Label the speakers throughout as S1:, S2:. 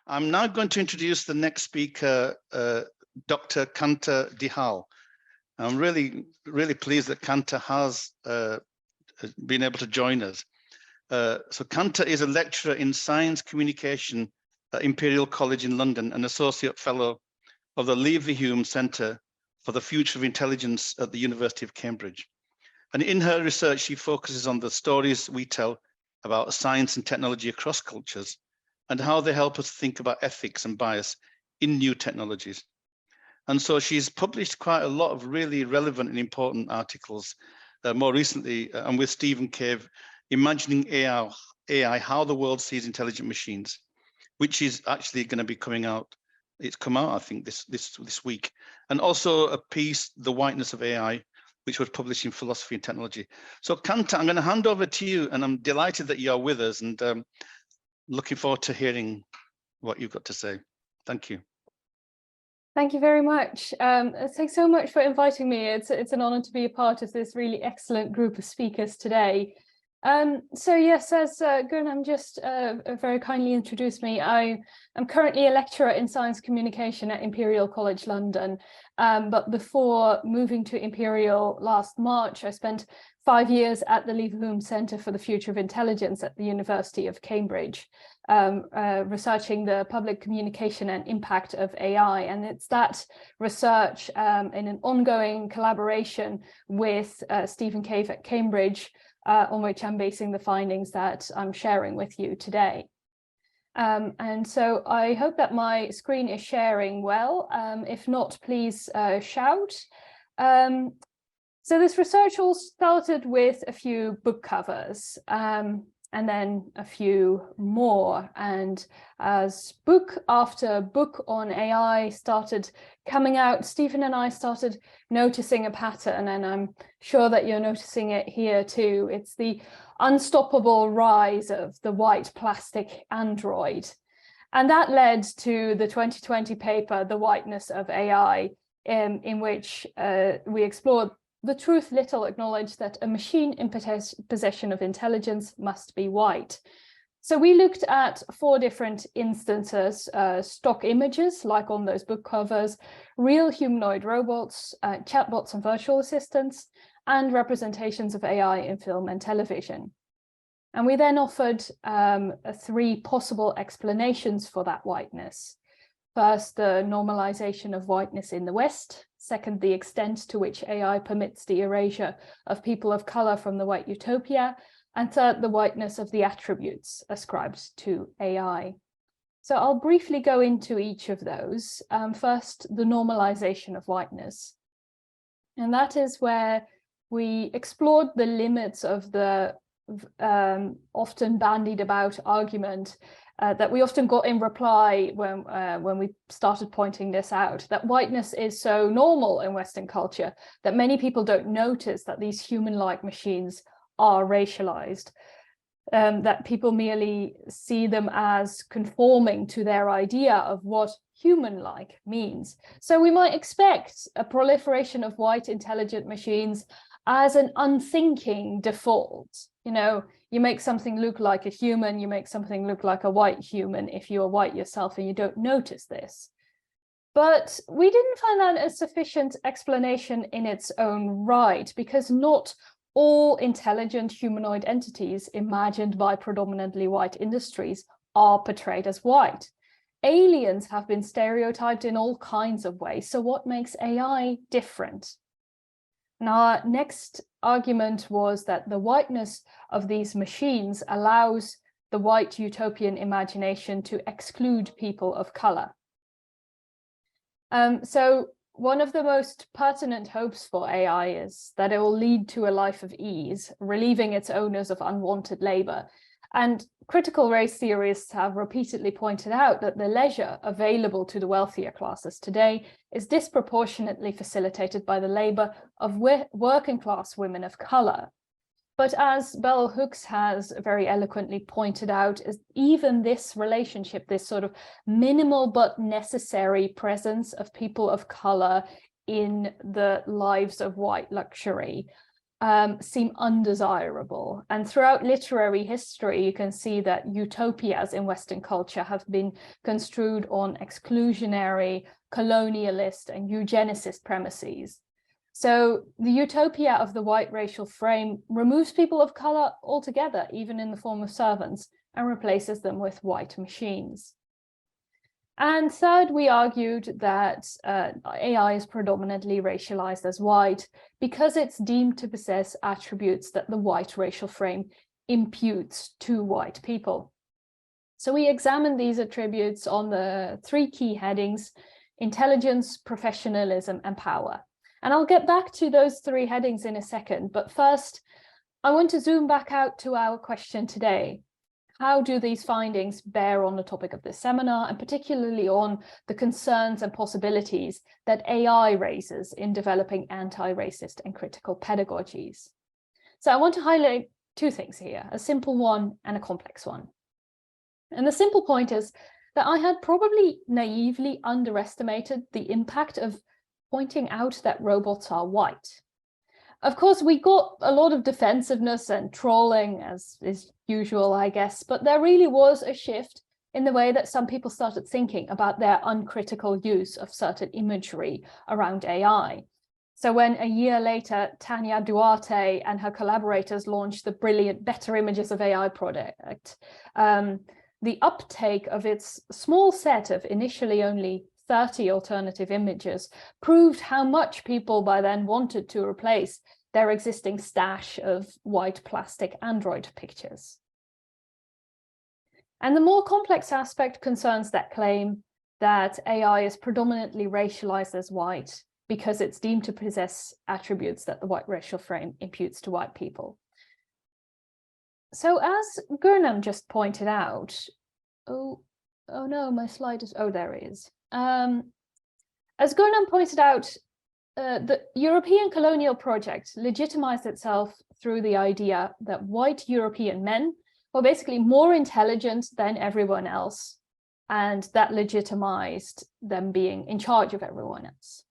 S1: I'm now going to introduce the next speaker, Dr. Kanta Dihal. I'm really pleased that Kanta has been able to join us. So Kanta is a lecturer in science communication at Imperial College in London, an associate fellow of the Leverhulme Centre for the Future of Intelligence at the University of Cambridge. And in her research, she focuses on the stories we tell about science and technology across cultures and how they help us think about ethics and bias in new technologies. And so she's published quite a lot of really relevant and important articles. More recently, and with Stephen Cave, Imagining AI, How the World Sees Intelligent Machines, which is actually going to be coming out. It's come out, I think, this week. And also a piece, The Whiteness of AI, which was published in Philosophy and Technology. So Kanta, I'm going to hand over to you, and I'm delighted that you're with us, and looking forward to hearing what you've got to say. Thank you.
S2: Thank you very much. Thanks so much for inviting me. It's an honor to be a part of this really excellent group of speakers today. So yes, as Gurnam just very kindly introduced me, I am currently a lecturer in science communication at Imperial College London. But before moving to Imperial last March, I spent 5 years at the Leverhulme Centre for the Future of Intelligence at the University of Cambridge, researching the public communication and impact of AI. And it's that research in an ongoing collaboration with Stephen Cave at Cambridge, on which I'm basing the findings that I'm sharing with you today. And so I hope that my screen is sharing well. If not, please shout. So this research all started with a few book covers, and then a few more. And as book after book on AI started coming out, Stephen and I started noticing a pattern, and I'm sure that you're noticing it here too. It's the unstoppable rise of the white plastic android. And that led to the 2020 paper, The Whiteness of AI, in which we explored the truth little acknowledged that a machine in possession of intelligence must be white. So we looked at 4 different instances, stock images, like on those book covers, real humanoid robots, chatbots and virtual assistants, and representations of AI in film and television. And we then offered 3 possible explanations for that whiteness. First, the normalization of whiteness in the West. Second, the extent to which AI permits the erasure of people of color from the white utopia. And third, the whiteness of the attributes ascribed to AI. So I'll briefly go into each of those. First, the normalization of whiteness. And that is where we explored the limits of the often bandied about argument that we often got in reply when we started pointing this out, that whiteness is so normal in Western culture that many people don't notice that these human-like machines are racialized, that people merely see them as conforming to their idea of what human-like means. So we might expect a proliferation of white intelligent machines as an unthinking default. You know, you make something look like a human, you make something look like a white human if you are white yourself and you don't notice this. But we didn't find that a sufficient explanation in its own right, because not all intelligent humanoid entities imagined by predominantly white industries are portrayed as white. Aliens have been stereotyped in all kinds of ways. So what makes AI different? And our next argument was that the whiteness of these machines allows the white utopian imagination to exclude people of color. So one of the most pertinent hopes for AI is that it will lead to a life of ease, relieving its owners of unwanted labor. And critical race theorists have repeatedly pointed out that the leisure available to the wealthier classes today is disproportionately facilitated by the labor of working class women of color. But as Bell Hooks has very eloquently pointed out, is even this relationship, this sort of minimal but necessary presence of people of color in the lives of white luxury, seem undesirable. And throughout literary history, you can see that utopias in Western culture have been construed on exclusionary, colonialist, and eugenicist premises. So the utopia of the white racial frame removes people of color altogether, even in the form of servants, and replaces them with white machines. And third, we argued that AI is predominantly racialized as white because it's deemed to possess attributes that the white racial frame imputes to white people. So we examined these attributes on the 3 key headings: intelligence, professionalism, and power. And I'll get back to those 3 headings in a second, but first, I want to zoom back out to our question today. How do these findings bear on the topic of this seminar, and particularly on the concerns and possibilities that AI raises in developing anti-racist and critical pedagogies? So I want to highlight 2 things here, a simple one and a complex one. And the simple point is that I had probably naively underestimated the impact of pointing out that robots are white. Of course, we got a lot of defensiveness and trolling, as is usual, I guess, but there really was a shift in the way that some people started thinking about their uncritical use of certain imagery around AI. So when a year later, Tanya Duarte and her collaborators launched the brilliant Better Images of AI project, the uptake of its small set of initially only 30 alternative images proved how much people by then wanted to replace their existing stash of white plastic Android pictures. And the more complex aspect concerns that claim that AI is predominantly racialized as white because it's deemed to possess attributes that the white racial frame imputes to white people. So as Gurnam just pointed out, oh no, my slide is, oh, there it is. As Gurnam pointed out, the European colonial project legitimized itself through the idea that white European men were basically more intelligent than everyone else, and that legitimized them being in charge of everyone else.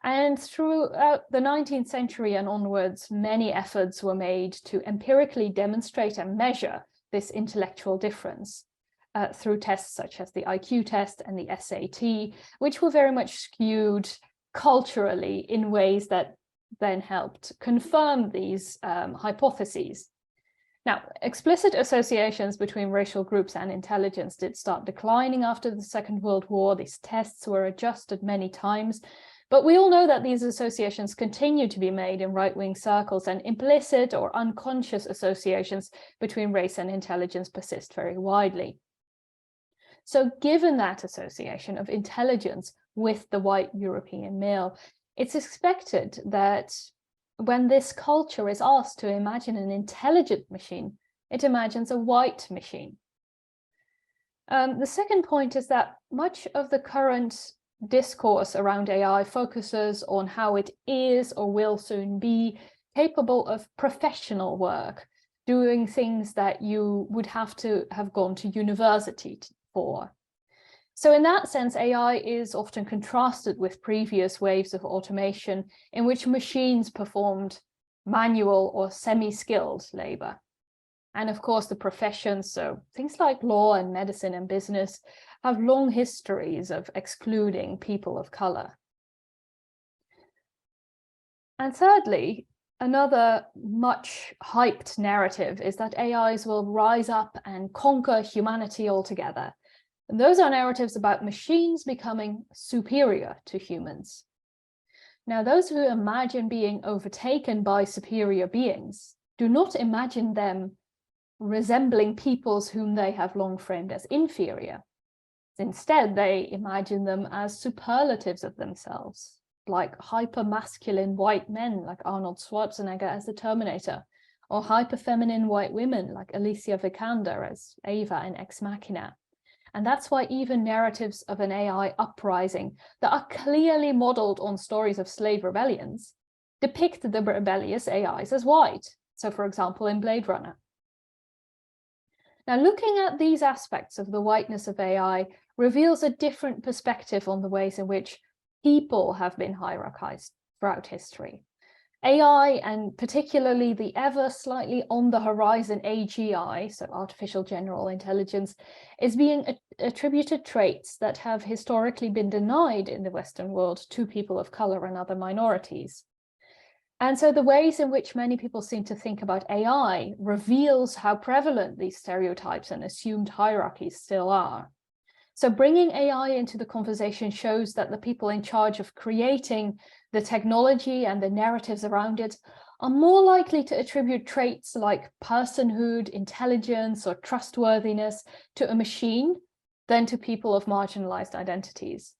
S2: And throughout the 19th century and onwards, many efforts were made to empirically demonstrate and measure this intellectual difference through tests such as the IQ test and the SAT, which were very much skewed culturally in ways that then helped confirm these hypotheses. Now, explicit associations between racial groups and intelligence did start declining after the Second World War. These tests were adjusted many times, but we all know that these associations continue to be made in right-wing circles, and implicit or unconscious associations between race and intelligence persist very widely. So given that association of intelligence with the white European male, it's expected that when this culture is asked to imagine an intelligent machine, it imagines a white machine. The second point is that much of the current discourse around AI focuses on how it is or will soon be capable of professional work, doing things that you would have to have gone to university for. So in that sense, AI is often contrasted with previous waves of automation in which machines performed manual or semi-skilled labor. And of course, the professions, so things like law and medicine and business, have long histories of excluding people of color. And thirdly, another much hyped narrative is that AIs will rise up and conquer humanity altogether. And those are narratives about machines becoming superior to humans. Now, those who imagine being overtaken by superior beings do not imagine them resembling peoples whom they have long framed as inferior. Instead, they imagine them as superlatives of themselves, like hyper-masculine white men like Arnold Schwarzenegger as the Terminator, or hyper-feminine white women like Alicia Vikander as Ava in Ex Machina. And that's why even narratives of an AI uprising that are clearly modeled on stories of slave rebellions depict the rebellious AIs as white. So for example, in Blade Runner. Now, looking at these aspects of the whiteness of AI reveals a different perspective on the ways in which people have been hierarchized throughout history. AI, and particularly the ever slightly on the horizon AGI, so artificial general intelligence, is being attributed traits that have historically been denied in the Western world to people of color and other minorities. And so the ways in which many people seem to think about AI reveals how prevalent these stereotypes and assumed hierarchies still are. So bringing AI into the conversation shows that the people in charge of creating the technology and the narratives around it are more likely to attribute traits like personhood, intelligence, or trustworthiness to a machine than to people of marginalized identities.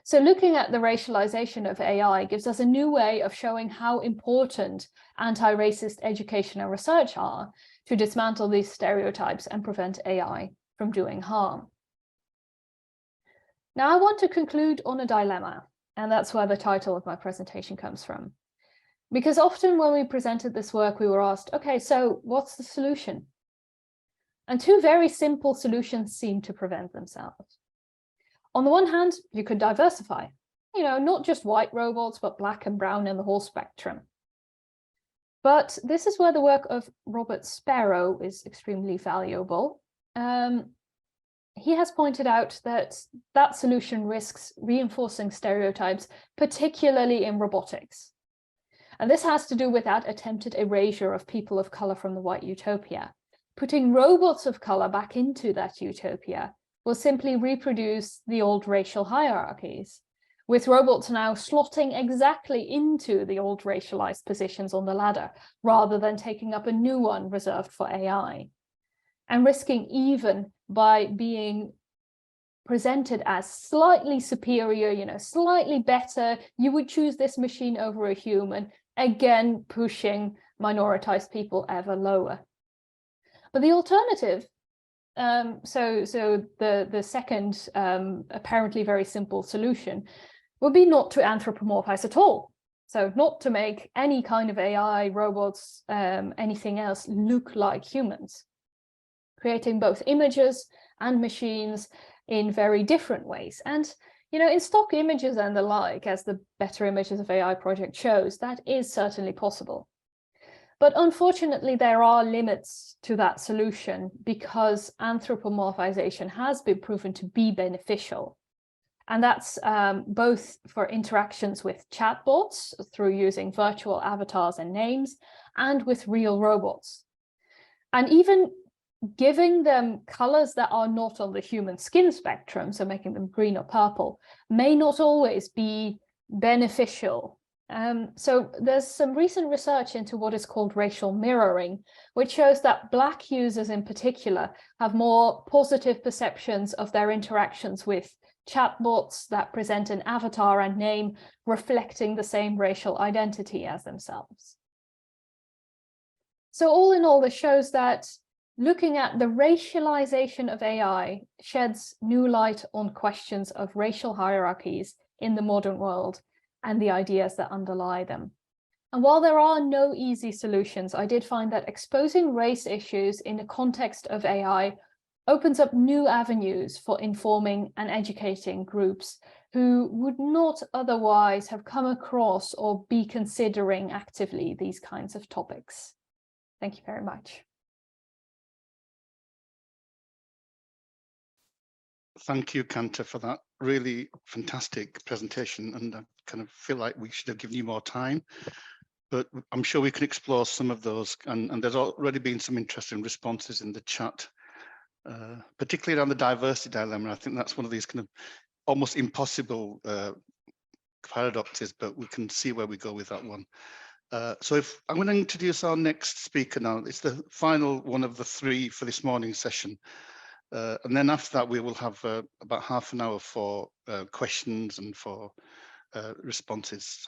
S2: So looking at the racialization of AI gives us a new way of showing how important anti-racist education and research are to dismantle these stereotypes and prevent AI from doing harm. Now, I want to conclude on a dilemma, and that's where the title of my presentation comes from. Because often when we presented this work, we were asked, okay, so what's the solution? And two very simple solutions seem to present themselves. On the one hand, you could diversify, not just white robots, but black and brown and the whole spectrum. But this is where the work of Robert Sparrow is extremely valuable. He has pointed out that that solution risks reinforcing stereotypes, particularly in robotics. And this has to do with that attempted erasure of people of color from the white utopia. Putting robots of color back into that utopia will simply reproduce the old racial hierarchies, with robots now slotting exactly into the old racialized positions on the ladder, rather than taking up a new one reserved for AI. And risking even by being presented as slightly superior, slightly better, you would choose this machine over a human, again pushing minoritized people ever lower. But the alternative, so the second apparently very simple solution would be not to anthropomorphize at all. So not to make any kind of AI, robots, anything else look like humans, creating both images and machines in very different ways. And, in stock images and the like, as the Better Images of AI project shows, that is certainly possible. But unfortunately, there are limits to that solution because anthropomorphization has been proven to be beneficial. And that's both for interactions with chatbots through using virtual avatars and names, and with real robots. And even giving them colors that are not on the human skin spectrum, so making them green or purple, may not always be beneficial. So there's some recent research into what is called racial mirroring, which shows that Black users in particular have more positive perceptions of their interactions with chatbots that present an avatar and name reflecting the same racial identity as themselves. So all in all, this shows that looking at the racialization of AI sheds new light on questions of racial hierarchies in the modern world and the ideas that underlie them. And while there are no easy solutions, I did find that exposing race issues in the context of AI opens up new avenues for informing and educating groups who would not otherwise have come across or be considering actively these kinds of topics. Thank you very much.
S1: Thank you, Kanta, for that really fantastic presentation. And I kind of feel like we should have given you more time, but I'm sure we can explore some of those. And there's already been some interesting responses in the chat, particularly around the diversity dilemma. I think that's one of these kind of almost impossible paradoxes, but we can see where we go with that one. So if I'm going to introduce our next speaker now. It's the final one of the three for this morning's session. And then after that, we will have about half an hour for questions and for responses.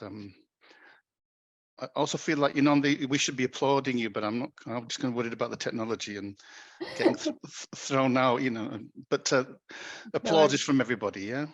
S1: I also feel like, we should be applauding you, but I'm just kind of worried about the technology and getting thrown out, but applause is from everybody, yeah?